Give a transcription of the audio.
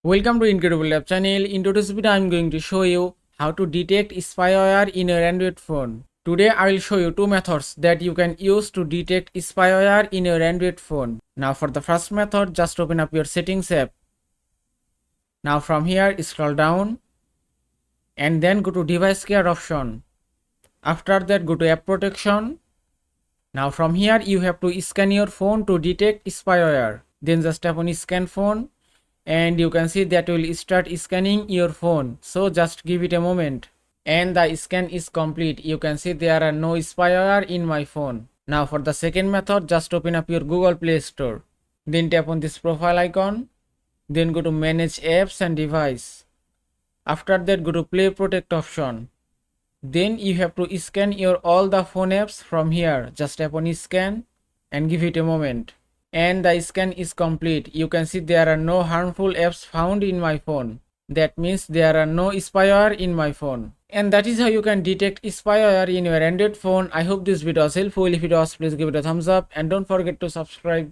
Welcome to Incredible Lab channel. In today's video, I am going to show you how to detect spyware in your Android phone. Today, I will show you two methods that you can use to detect spyware in your Android phone. Now, for the first method, just open up your settings app. Now, from here, scroll down and then go to device care option. After that, go to app protection. Now, from here, you have to scan your phone to detect spyware. Then just tap on scan phone. And you can see that will start scanning your phone, so just give it a moment. And the scan is complete. You can see there are no spyware in my phone. Now for the second method, just open up your Google Play Store, then tap on this profile icon, then go to manage apps and device. After that, go to play protect option. Then you have to scan your all the phone apps from here. Just tap on scan and give it a moment. And the scan is complete. You can see there are no harmful apps found in my phone. That means there are no spyware in my phone. And that is how you can detect spyware in your Android phone. I hope this video was helpful. If it was, please give it a thumbs up and don't forget to subscribe.